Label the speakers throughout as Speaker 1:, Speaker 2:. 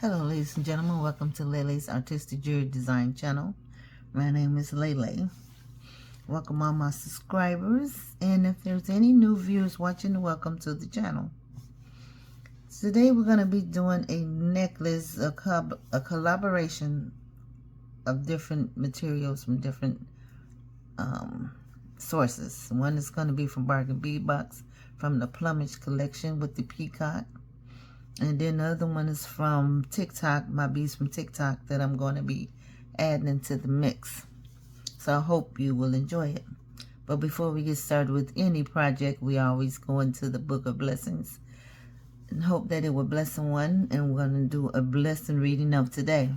Speaker 1: Hello ladies and gentlemen, welcome to Lele's Artistic Jewelry Design channel. My name is Lele. Welcome all my subscribers, and if there's any new viewers watching, welcome to the channel. Today we're going to be doing a necklace, a collaboration of different materials from different sources. One is going to be from Bargain Bead Box from the Plumage collection with the Peacock. And then the other one is from TikTok, my beads from TikTok that I'm going to be adding into the mix. So I hope you will enjoy it. But before we get started with any project, we always go into the Book of Blessings and hope that it will bless someone. And we're going to do a blessing reading of today.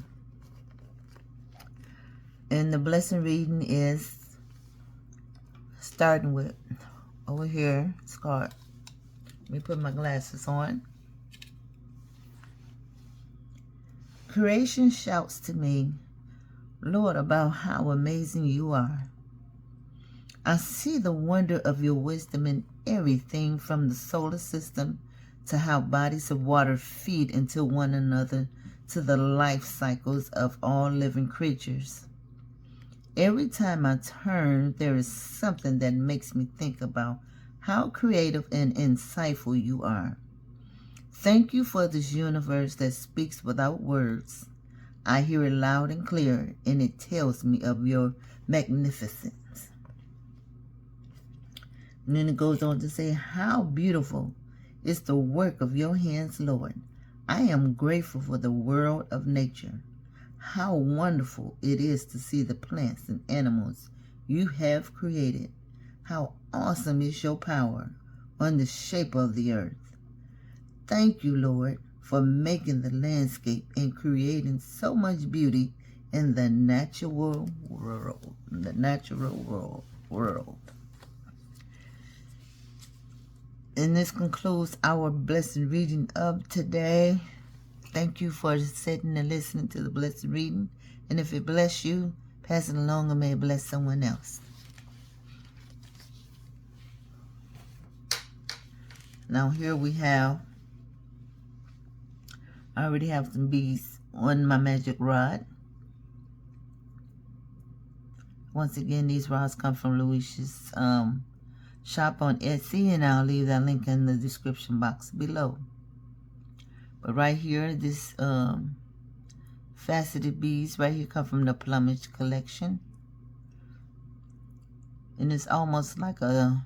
Speaker 1: And the blessing reading is starting with over here. It's called, let me put my glasses on. Creation shouts to me, Lord, about how amazing you are. I see the wonder of your wisdom in everything from the solar system to how bodies of water feed into one another to the life cycles of all living creatures. Every time I turn, there is something that makes me think about how creative and insightful you are. Thank you for this universe that speaks without words. I hear it loud and clear, and it tells me of your magnificence. And then it goes on to say, how beautiful is the work of your hands, Lord. I am grateful for the world of nature. How wonderful it is to see the plants and animals you have created. How awesome is your power on the shape of the earth. Thank you, Lord, for making the landscape and creating so much beauty in the natural world. And this concludes our blessed reading of today. Thank you for sitting and listening to the blessed reading. And if it bless you, pass it along and may it bless someone else. Now here we have, I already have some beads on my magic rod. Once again, these rods come from Louise's shop on Etsy, and I'll leave that link in the description box below. But right here, this faceted beads right here come from the Plumage collection. And it's almost like a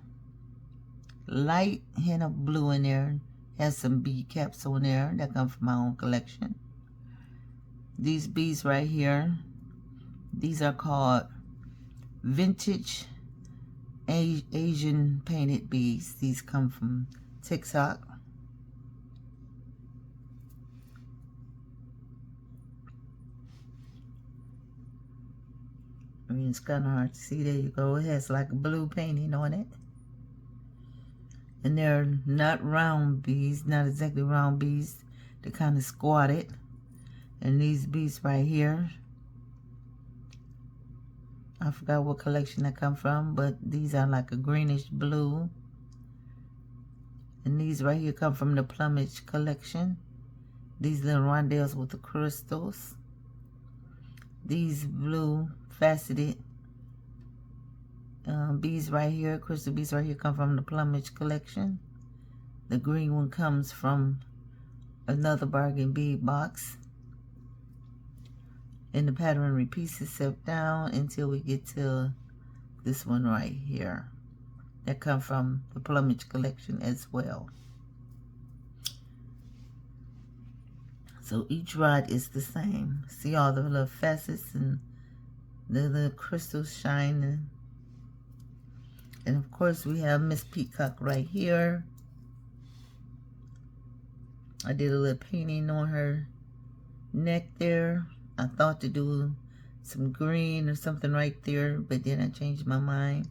Speaker 1: light hint of blue in there. Has some bead caps on there that come from my own collection. These beads right here, these are called vintage Asian painted beads. These come from TikTok. I mean, it's kind of hard to see. There you go. It has like a blue painting on it. And they're not round beads, not exactly round beads. They're kind of squatted. And these beads right here, I forgot what collection they come from, but these are like a greenish blue. And these right here come from the Plumage collection. These little rondels with the crystals. These blue faceted beads right here, crystal beads right here, come from the Plumage collection. The green one comes from another Bargain Bead Box. And the pattern repeats itself down until we get to this one right here. That comes from the Plumage collection as well. So each rod is the same. See all the little facets and the little crystals shining. And of course we have Miss Peacock right here. I did a little painting on her neck there. I thought to do some green or something right there, but then I changed my mind.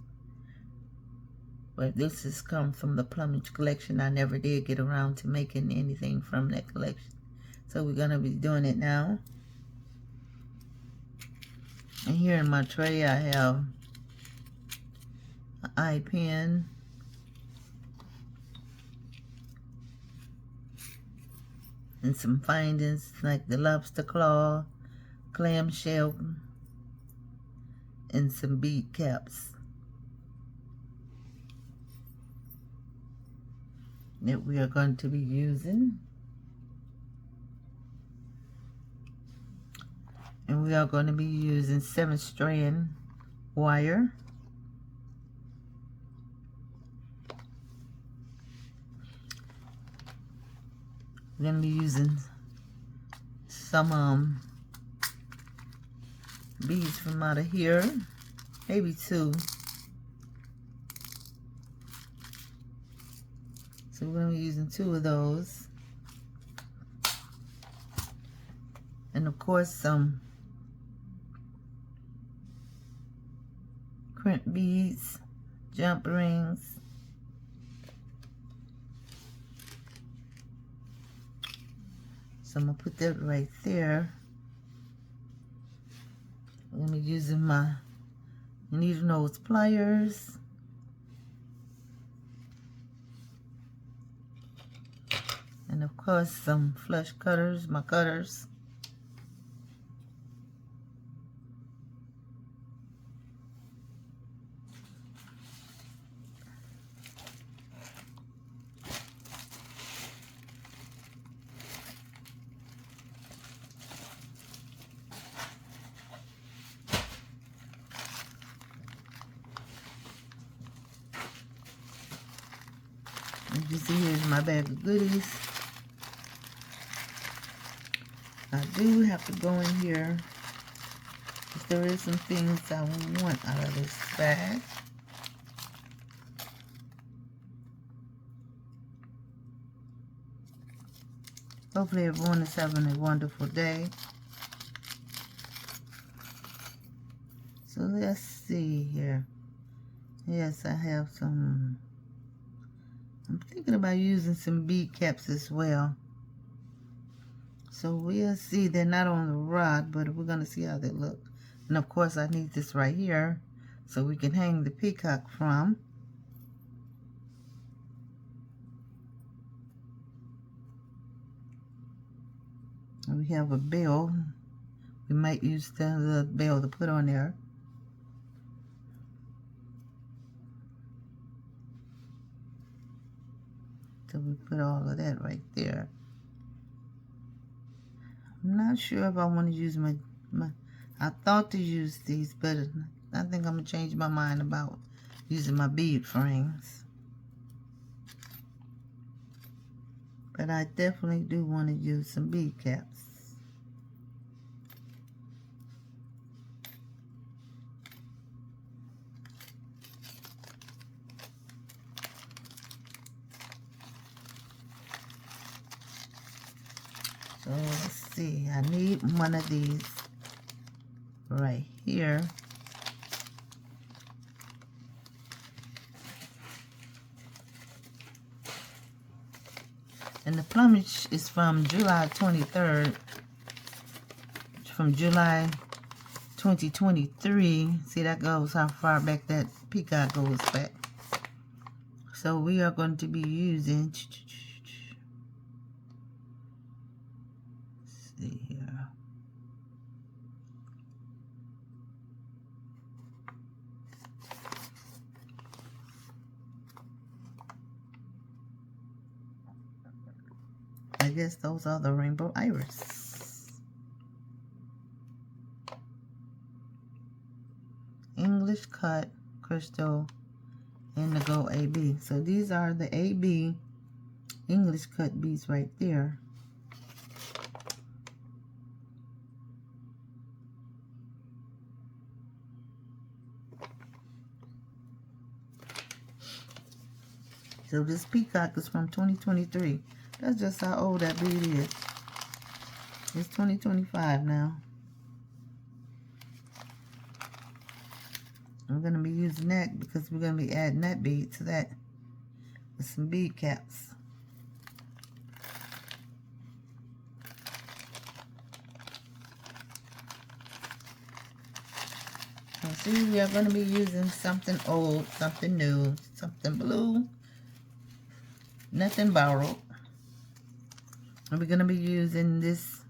Speaker 1: But this has come from the Plumage collection. I never did get around to making anything from that collection. So we're going to be doing it now. And here in my tray I have an eye pen. And some findings like the lobster claw, clamshell, and some bead caps that we are going to be using. And we are going to be using 7-strand wire. We're going to be using some beads from out of here, maybe 2. So we're going to be using 2 of those. And of course some print beads, jump rings. So I'm going to put that right there. I'm going to be using my needle nose pliers. And of course some flush cutters, my cutters. As you see, here's my bag of goodies. I do have to go in here because there is some things I want out of this bag. Hopefully everyone is having a wonderful day. So let's see here. Yes, I have some. I'm thinking about using some bead caps as well. So we'll see. They're not on the rod, but we're going to see how they look. And of course I need this right here so we can hang the peacock from. And we have a bell. We might use the bell to put on there. So we put all of that right there. I'm not sure if I want to use my I thought to use these, but I think I'm going to change my mind about using my bead frames. But I definitely do want to use some bead caps. So let's see, I need one of these right here. And the Plumage is from July 23rd, from July 2023. See, that goes how far back that peacock goes back. So we are going to be using, let's see here. I guess those are the rainbow iris. English cut, crystal, indigo AB. So these are the AB English cut beads right there. So this peacock is from 2023. That's just how old that bead is. It's 2025 now. I'm going to be using that because we're going to be adding that bead to that with some bead caps. So see, we are going to be using something old, something new, something blue, nothing borrowed. And we're going to be using this,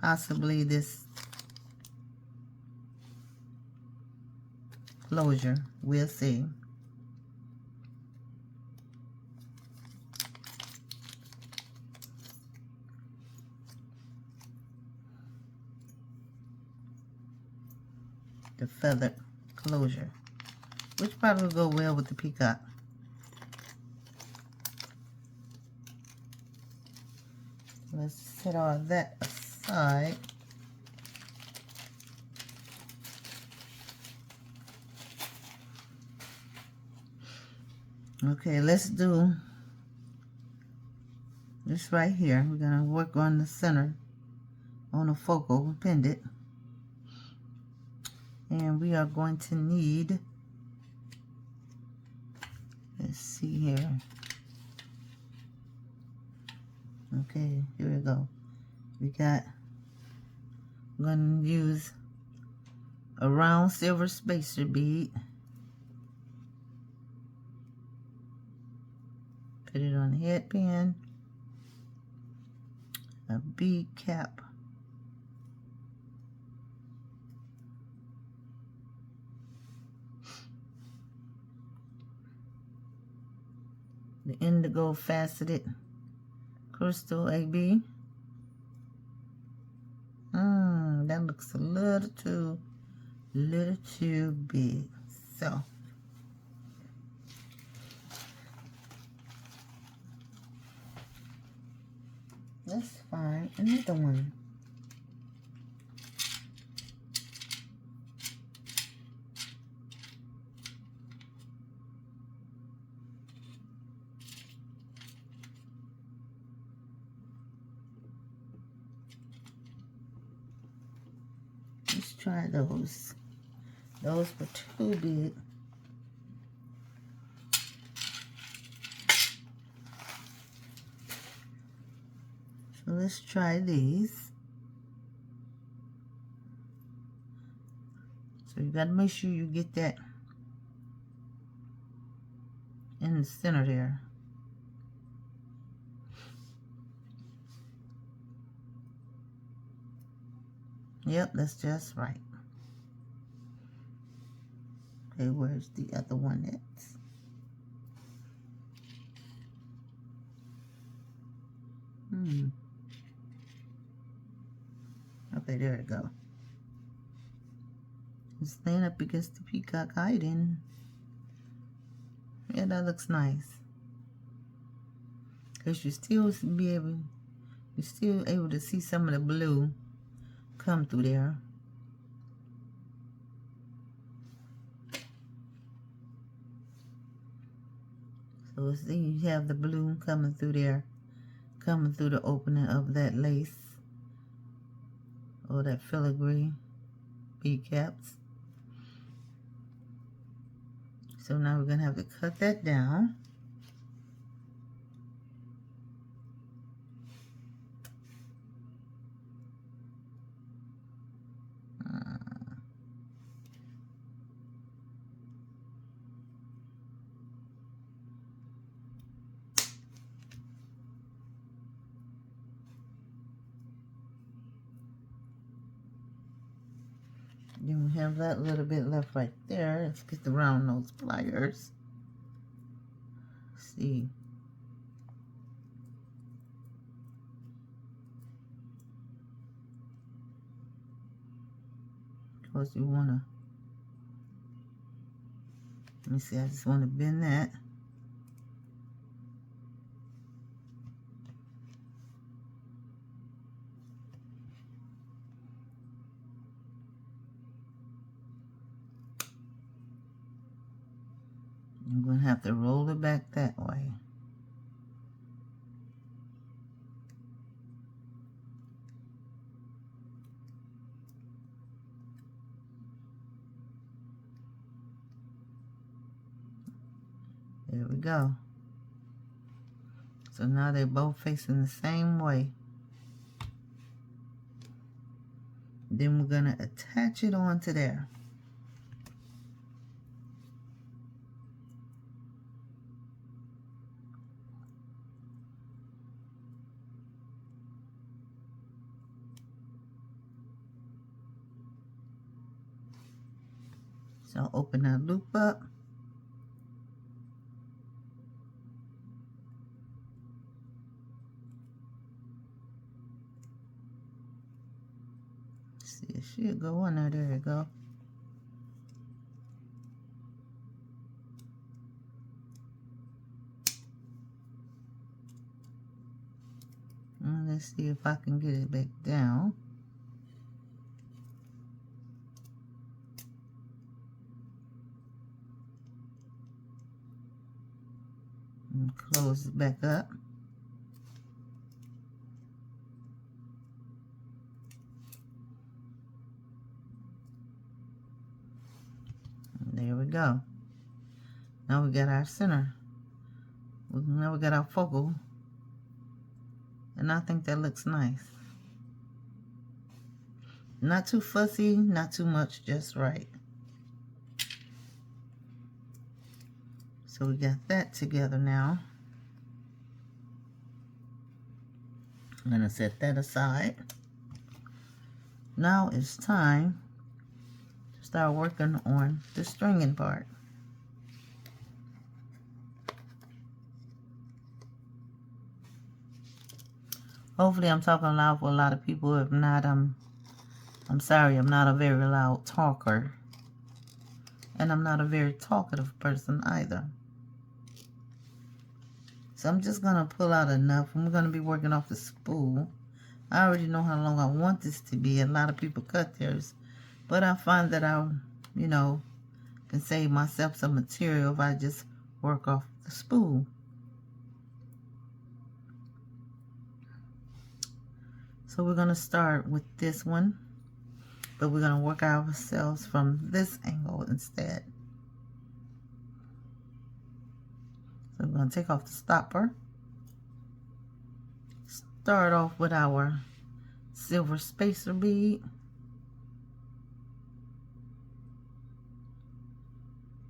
Speaker 1: possibly this closure. We'll see. The feathered closure, which probably will go well with the peacock. Let's set all that aside. Okay, let's do this right here. We're going to work on the center, on a focal pendant. And we are going to need, let's see here. Okay, here we go. I'm going to use a round silver spacer bead. Put it on the head pin. A bead cap. The indigo faceted crystal AB. That looks a little too big. So let's find another one. Let's try those. Those were too big. So let's try these. So you got to make sure you get that in the center there. Yep, that's just right. Okay, where's the other one at? Okay, there we go. It's laying up against the peacock hiding. Yeah, that looks nice. Because you're still able to see some of the blue come through there. So see, you have the blue coming through there, coming through the opening of that lace or that filigree bead caps. So now we're going to have to cut that down. Then we have that little bit left right there. Let's get the round nose pliers. Let's see. Of course, you want to, let me see, I just want to bend that. I'm going to have to roll it back that way. There we go. So now they're both facing the same way. Then we're going to attach it onto there. So open that loop up. See, it should go in there. There you go. And let's see if I can get it back down. And close it back up. And there we go. Now we got our center. Now we got our focal. And I think that looks nice. Not too fussy, not too much, just right. So we got that together now. I'm going to set that aside. Now it's time to start working on the stringing part. Hopefully I'm talking loud for a lot of people. If not, I'm sorry, I'm not a very loud talker. And I'm not a very talkative person either. So I'm just going to pull out enough. And we're going to be working off the spool. I already know how long I want this to be. A lot of people cut theirs. But I find that I, you know, can save myself some material if I just work off the spool. So we're going to start with this one. But we're going to work ourselves from this angle instead. So we're going to take off the stopper. Start off with our silver spacer bead.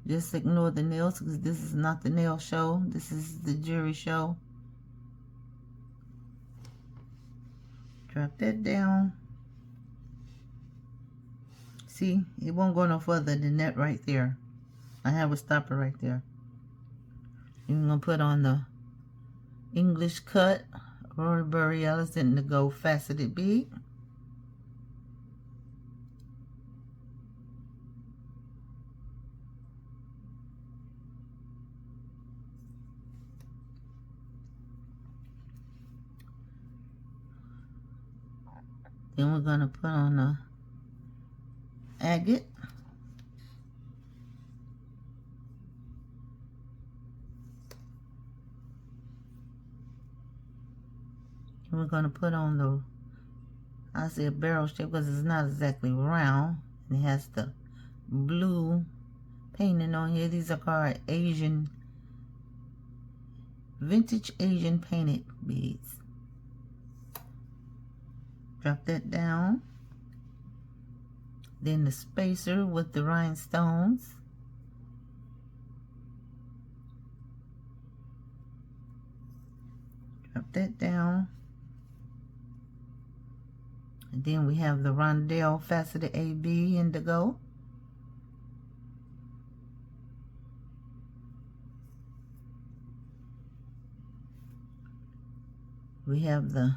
Speaker 1: Just ignore the nails because this is not the nail show. This is the jewelry show. Drop that down. See, it won't go no further than that right there. I have a stopper right there. I'm going to put on the English cut Aurora Borealis indigo faceted bead. Then we're going to put on the agate. And we're going to put on the, I say a barrel shape because it's not exactly round. And it has the blue painting on here. These are called Asian, vintage Asian painted beads. Drop that down. Then the spacer with the rhinestones. Drop that down. And then we have the rondel faceted AB indigo. We have the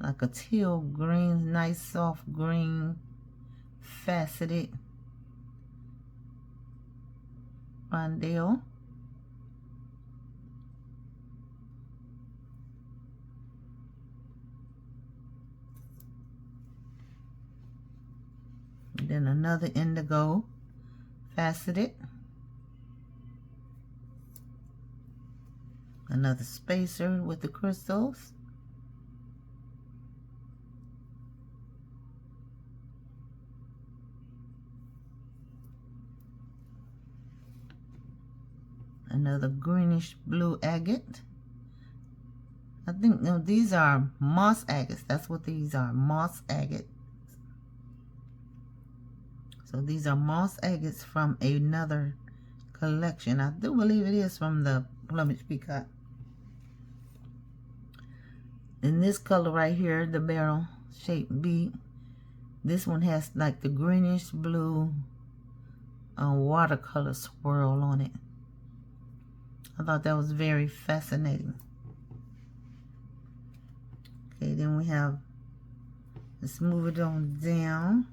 Speaker 1: like a teal green, nice soft green faceted rondel. And then another indigo faceted. Another spacer with the crystals. Another greenish blue agate. I think, no, these are moss agates. That's what these are, moss agate. So these are moss agates from another collection. I do believe it is from the Plumage Peacock. In this color right here, the barrel shaped bead, this one has like the greenish blue watercolor swirl on it. I thought that was very fascinating. Okay, then we have, let's move it on down.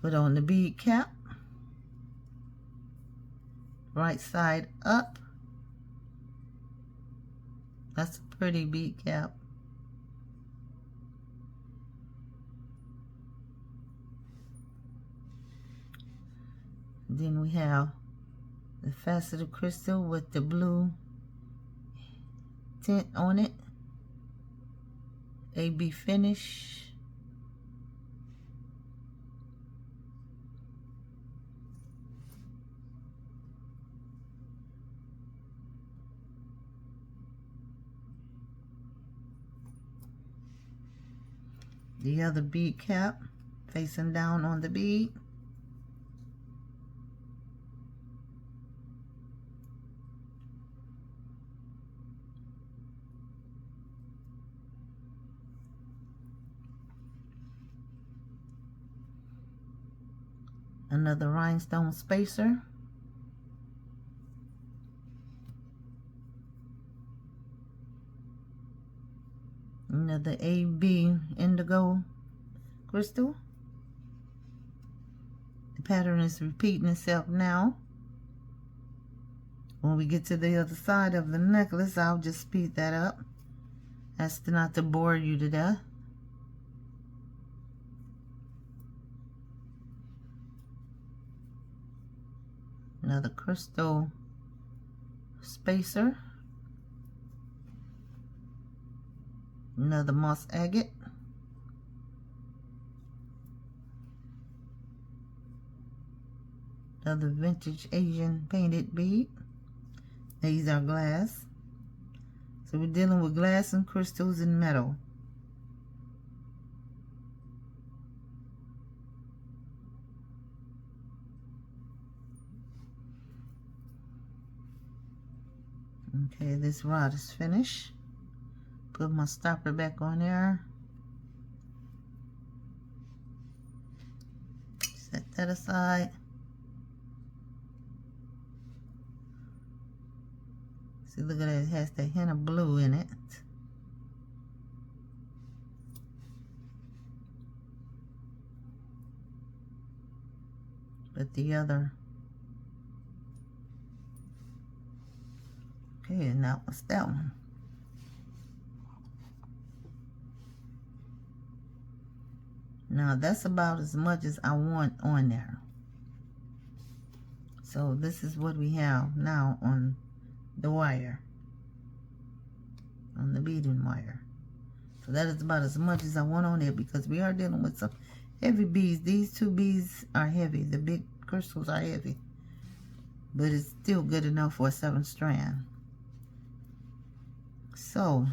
Speaker 1: Put on the bead cap, right side up. That's a pretty bead cap. Then we have the faceted crystal with the blue tint on it. AB finish. The other bead cap facing down on the bead. Another rhinestone spacer. Another AB indigo crystal. The pattern is repeating itself now. When we get to the other side of the necklace, I'll just speed that up. That's not to bore you to death. Another crystal spacer. Another moss agate. Another vintage Asian painted bead. These are glass. So we're dealing with glass and crystals and metal. Okay, this rod is finished. Put my stopper back on there. Set that aside. See, look at that, it has that hint of blue in it. But the other, okay, and that was that one. Now that's about as much as I want on there. So this is what we have now on the wire, on the beading wire. So that is about as much as I want on there, because we are dealing with some heavy beads. These two beads are heavy. The big crystals are heavy, but it's still good enough for a 7-strand. So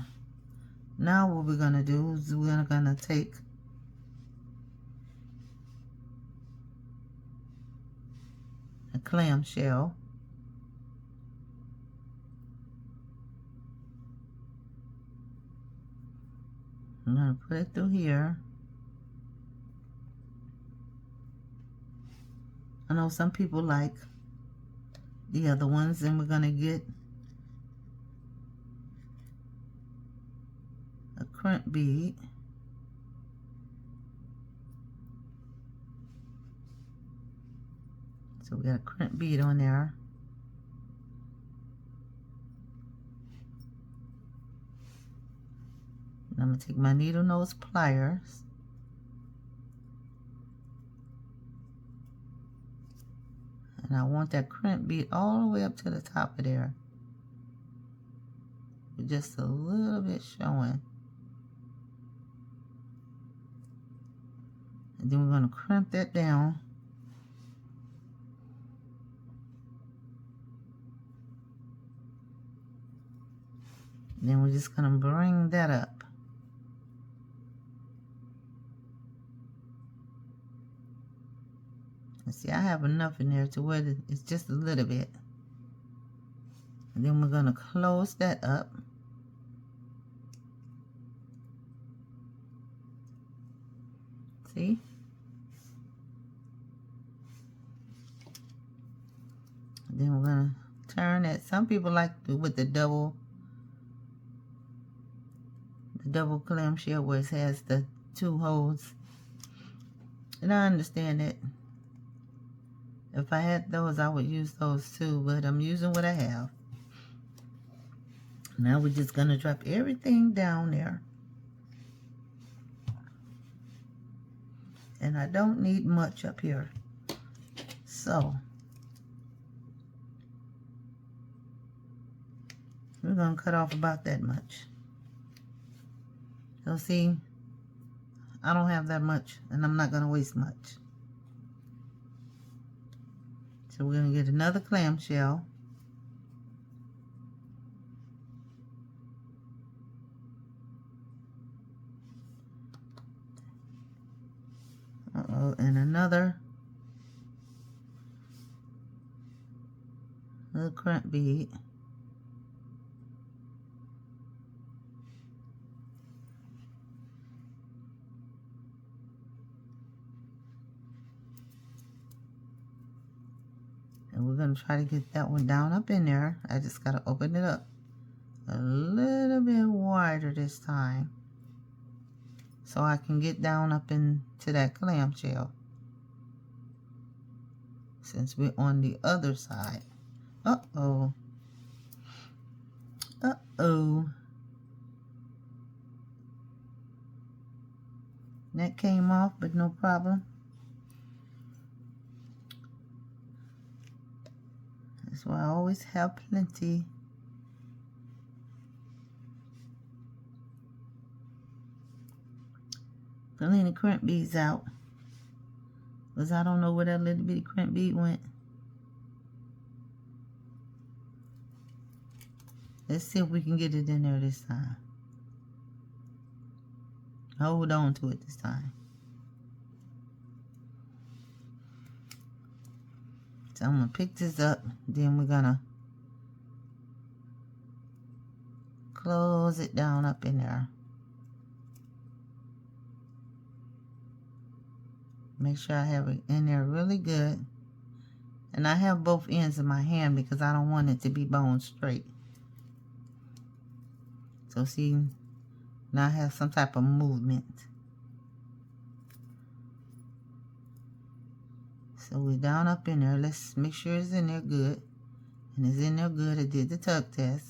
Speaker 1: now what we're gonna do is we're gonna take a clamshell, I'm gonna put it through here. I know some people like the other ones, and we're gonna get a crimp bead. So we got a crimp bead on there. And I'm gonna take my needle nose pliers and I want that crimp bead all the way up to the top of there, with just a little bit showing. And then we're gonna crimp that down Then we're just going to bring that up. And see, I have enough in there to where it's just a little bit. And then we're going to close that up. See? And then we're going to turn it. Some people like to with the double clamshell where it has the 2 holes. And I understand it. If I had those, I would use those too, but I'm using what I have. Now we're just going to drop everything down there. And I don't need much up here. So, we're going to cut off about that much. So see, I don't have that much, and I'm not going to waste much. So we're going to get another clamshell. And another little crimp bead. And we're going to try to get that one down up in there. I just got to open it up a little bit wider this time, so I can get down up into that clamshell. Since we're on the other side. Uh-oh. Uh-oh. That came off, but no problem. That's why I always have plenty. Pulling the crimp beads out, because I don't know where that little bitty crimp bead went. Let's see if we can get it in there this time. Hold on to it this time. So I'm going to pick this up, then we're going to close it down up in there. Make sure I have it in there really good. And I have both ends of my hand because I don't want it to be bone straight. So see, now I have some type of movement. So we're down up in there. Let's make sure it's in there good. And it's in there good. I did the tug test.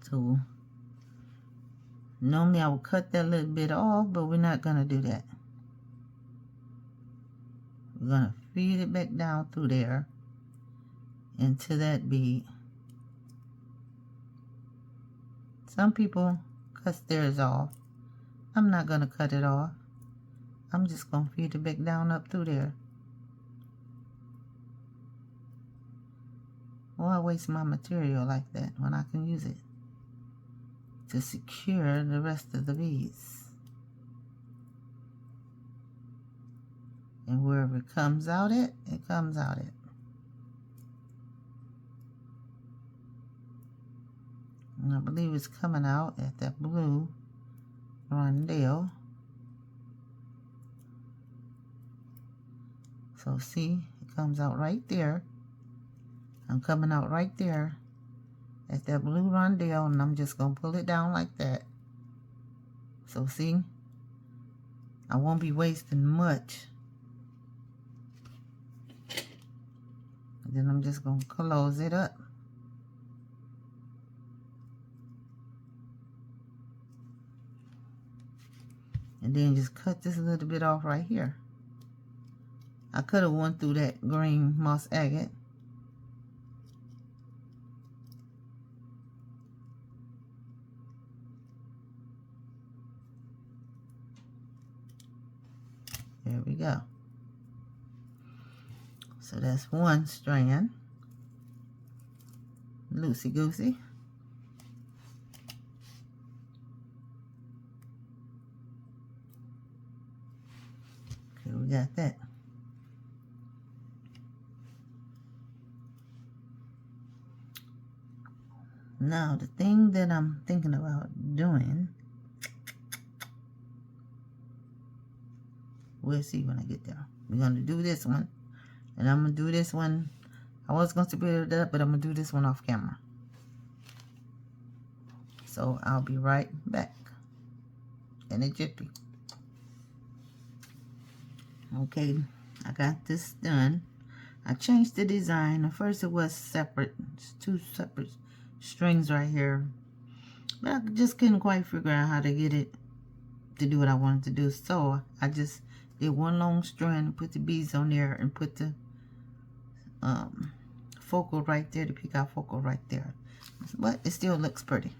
Speaker 1: So normally I would cut that little bit off, but we're not going to do that. We're going to feed it back down through there into that bead. Some people cut theirs off. I'm not going to cut it off. I'm just going to feed it back down up through there. Why waste my material like that when I can use it to secure the rest of the beads? And wherever it comes out at, it comes out at. And I believe it's coming out at that blue rondel. So see, it comes out right there. I'm coming out right there at that blue rondel, and I'm just going to pull it down like that. So see, I won't be wasting much. And then I'm just going to close it up. And then just cut this little bit off right here. I could have went through that green moss agate. There we go. So that's one strand. loosey goosey. Okay, we got that. Now, the thing that I'm thinking about doing, we'll see when I get there. We're going to do this one, and I'm going to do this one. I was going to build it up, but I'm going to do this one off camera. So I'll be right back in a jiffy. Okay, I got this done. I changed the design. At first it was separate, two separate strings right here, but I just couldn't quite figure out how to get it to do what I wanted to do. So I just did one long strand, put the beads on there, and put the focal right there, the peacock focal right there. But it still looks pretty.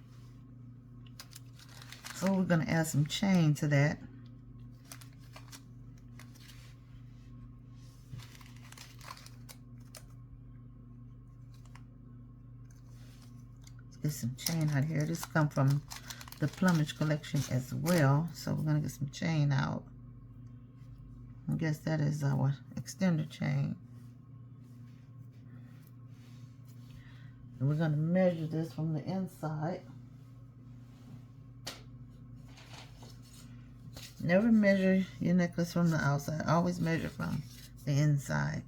Speaker 1: So we're going to add some chain to that. Let's get some chain out here. This comes from the Plumage collection as well. So we're going to get some chain out. I guess that is our extender chain. And we're going to measure this from the inside. Never measure your necklace from the outside. Always measure from the inside.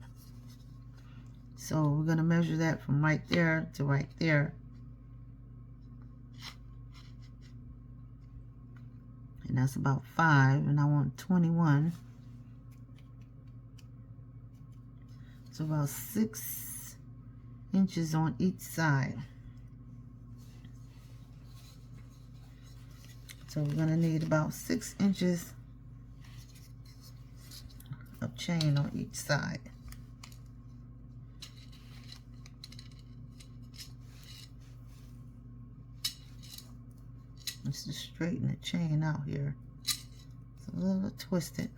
Speaker 1: So we're going to measure that from right there to right there. And that's about 5. And I want 21. So about 6 inches on each side. So we're going to need about 6 inches of chain on each side. Let's just straighten the chain out here. It's a little twisted.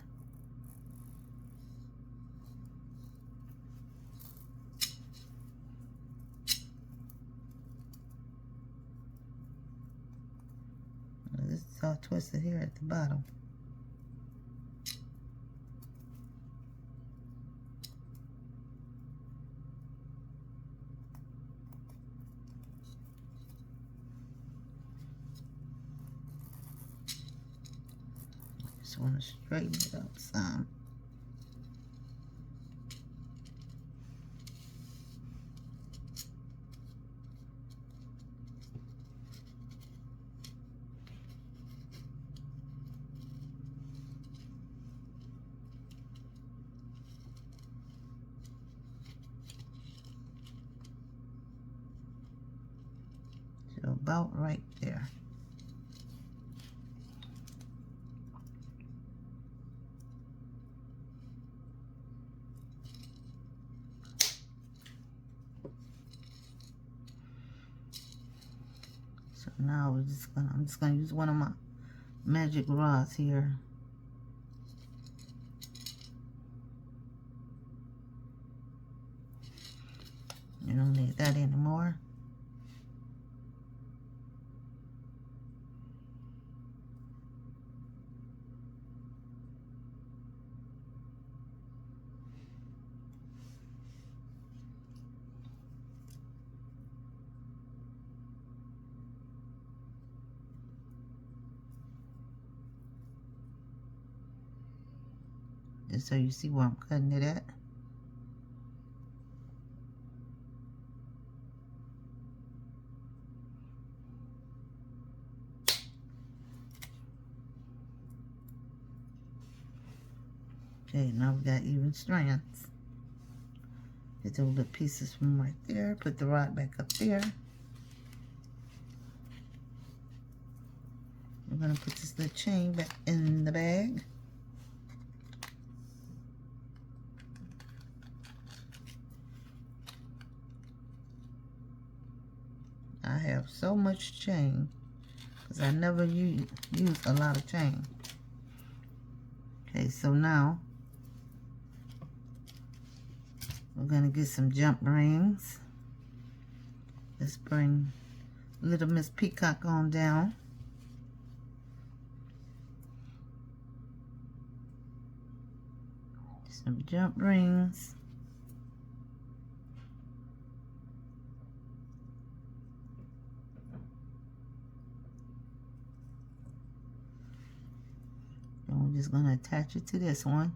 Speaker 1: This is all twisted here at the bottom. Just want to straighten it up some. So about right there. So now I'm just gonna use one of my magic rods here. You don't need that anymore. Just so you see where I'm cutting it at. Okay, now we got even strands. Get the little pieces from right there. Put the rod back up there. We're going to put this little chain back in the bag. I have so much chain because I never use a lot of chain. Okay, so now we're going to get some jump rings. Let's bring little Miss Peacock on down. Some jump rings. And we're just going to attach it to this one.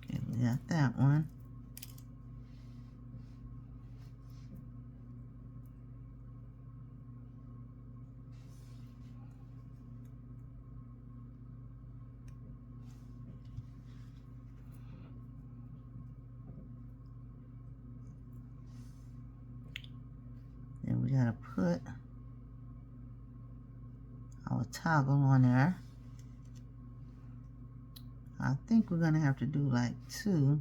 Speaker 1: Okay, we got that one. Then we gotta put our toggle on there. I think we're gonna have to do like 2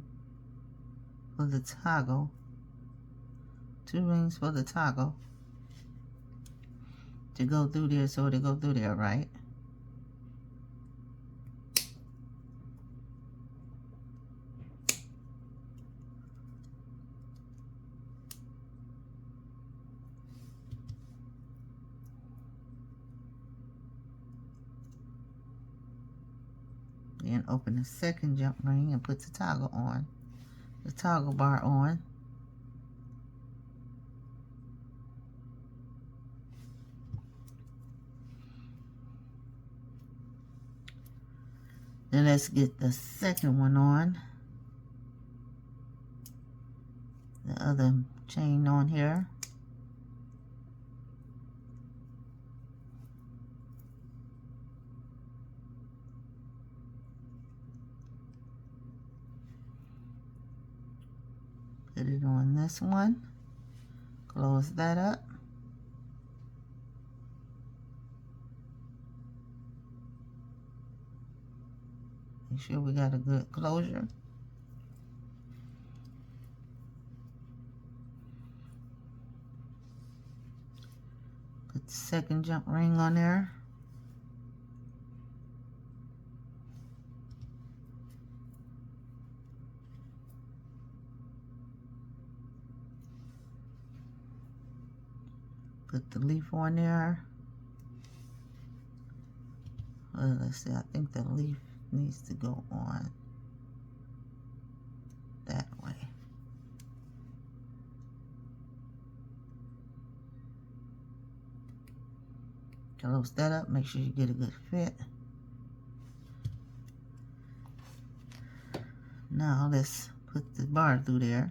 Speaker 1: for the toggle. 2 rings for the toggle to go through there, so to go through there, right? Then open the second jump ring and put the toggle on, the toggle bar on. Then let's get the second one on, the other chain on here. Put it on this one, close that up. Make sure we got a good closure. Put the second jump ring on there. Put the leaf on there. Let's see, I think the leaf needs to go on that way. Close that up, make sure you get a good fit. Now let's put the bar through there.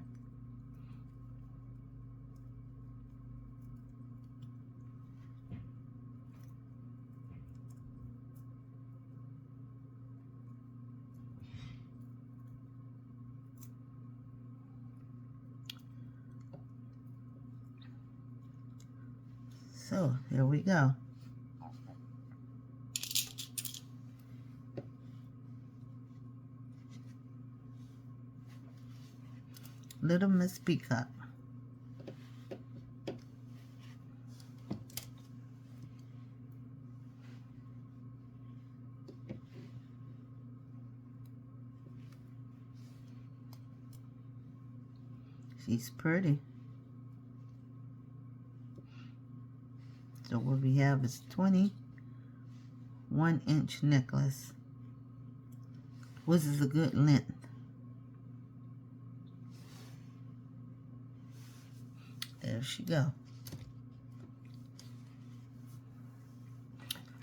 Speaker 1: So, here we go. Little Miss Peacock. She's pretty. So what we have is 21-inch necklace, which is a good length. There she go.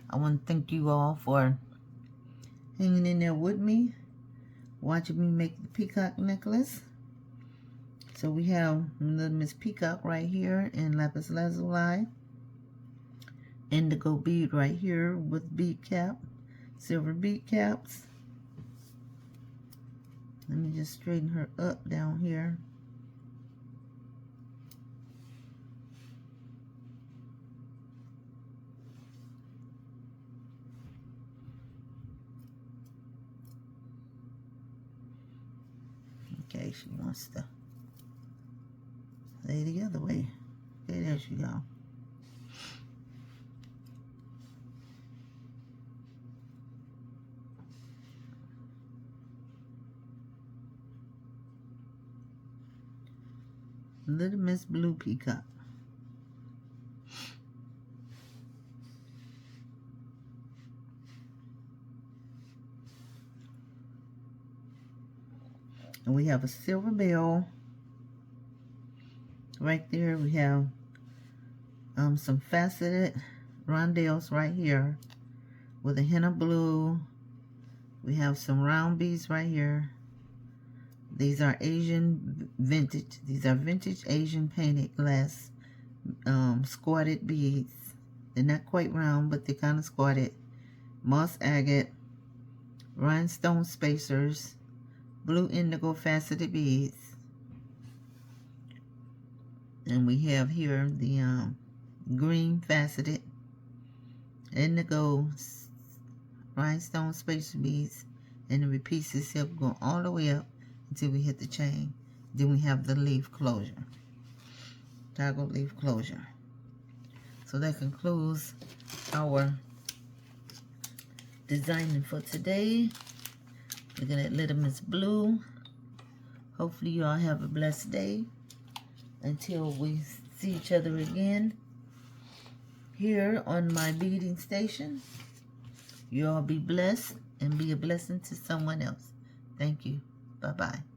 Speaker 1: I want to thank you all for hanging in there with me, watching me make the peacock necklace. So we have little Miss Peacock right here in Lapis Lazuli. Indigo bead right here with bead cap, silver bead caps. Let me just straighten her up down here. Okay, she wants to Lay the other way. Okay, there she go. Little Miss Blue Peacock. And we have a silver bell. Right there we have some faceted rondels right here with a hint of blue. We have some round beads right here. These are Asian vintage. These are vintage Asian painted glass squatted beads. They're not quite round, but they're kind of squatted. Moss agate, rhinestone spacers, blue indigo faceted beads. And we have here the green faceted indigo rhinestone spacer beads, and the repeats itself going all the way up until we hit the chain. Then we have the leaf closure, toggle leaf closure. So that concludes our designing for today. Looking at Little Miss Blue. Hopefully you all have a blessed day. Until we see each other again here on my beading station. You all be blessed and be a blessing to someone else. Thank you. Bye-bye.